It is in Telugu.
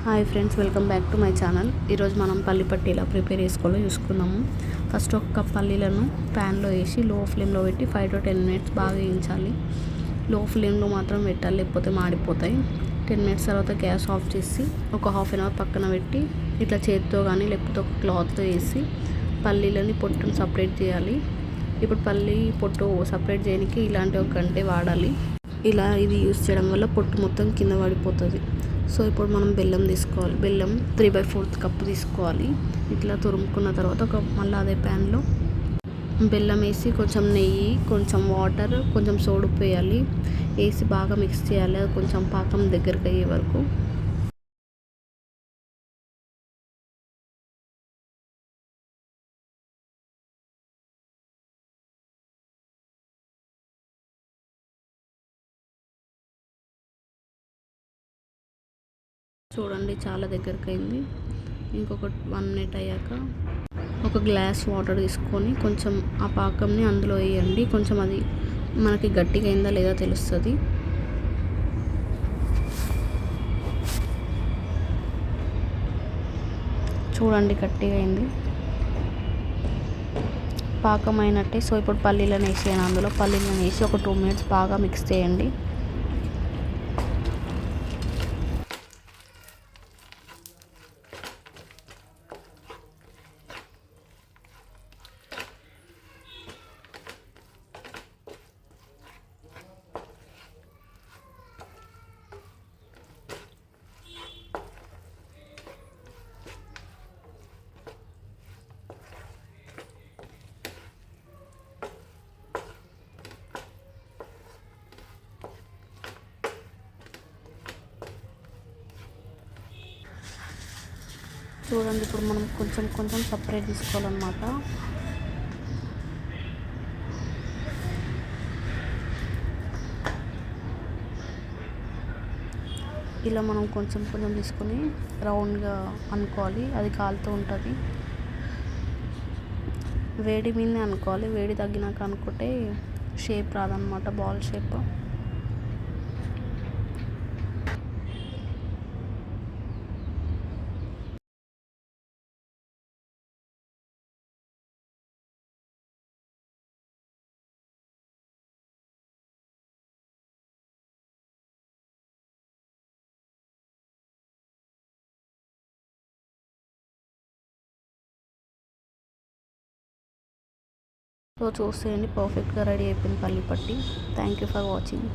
Hi friends, welcome back to my channel. ఈరోజు మనం పల్లి పట్టి ఎలా ప్రిపేర్ చేసుకోవాలో చూసుకుందాము. ఫస్ట్ ఒక కప్ పల్లీలను ప్యాన్లో వేసి లో ఫ్లేమ్లో పెట్టి 5 to 10 minutes బాగా వేయించాలి. లో ఫ్లేమ్లో మాత్రం పెట్టాలి, లేకపోతే మాడిపోతాయి. 10 minutes తర్వాత గ్యాస్ ఆఫ్ చేసి ఒక హాఫ్ అన్ అవర్ పక్కన పెట్టి ఇట్లా చేతితో కానీ లేకపోతే ఒక క్లాత్తో వేసి పల్లీలని పొట్టును సపరేట్ చేయాలి. ఇప్పుడు పల్లి పొట్టు సపరేట్ చేయడానికి ఇలాంటి ఒక గంటె వాడాలి. ఇలా ఇది యూస్ చేయడం వల్ల పొట్టు మొత్తం కింద పడిపోతుంది. సో ఇప్పుడు మనం బెల్లం తీసుకోవాలి. బెల్లం 3/4 కప్పు తీసుకోవాలి. ఇట్లా తురుముకున్న తర్వాత మళ్ళీ అదే ప్యాన్లో బెల్లం వేసి కొంచెం నెయ్యి, కొంచెం వాటర్, కొంచెం సోడుప్పు వేయాలి. వేసి బాగా మిక్స్ చేయాలి. అది కొంచెం పాకం దగ్గరికి అయ్యే వరకు. చూడండి, చాలా దగ్గరికి అయింది. ఇంకొక 1 minute అయ్యాక ఒక గ్లాస్ వాటర్ తీసుకొని కొంచెం ఆ పాకంని అందులో వేయండి. కొంచెం అది మనకి గట్టిగా అయిందా లేదా తెలుస్తుంది. చూడండి, గట్టిగా అయింది, పాకం అయినట్టే. సో ఇప్పుడు పల్లీలను వేసేయండి. అందులో పల్లీలను వేసి ఒక 2 minutes బాగా మిక్స్ చేయండి. చూడండి, ఇప్పుడు మనం కొంచెం కొంచెం సపరేట్ తీసుకోవాలన్నమాట. ఇలా మనం కొంచెం కొంచెం తీసుకొని రౌండ్గా అనుకోవాలి. అది కాలుతూ ఉంటుంది. వేడి మీదనే అనుకోవాలి. వేడి తగ్గినాక అనుకుంటే షేప్ రాదనమాట, బాల్ షేప్. సో చూసేయండి, పర్ఫెక్ట్గా రెడీ అయిపోయింది పల్లి పట్టి. Thank you for watching.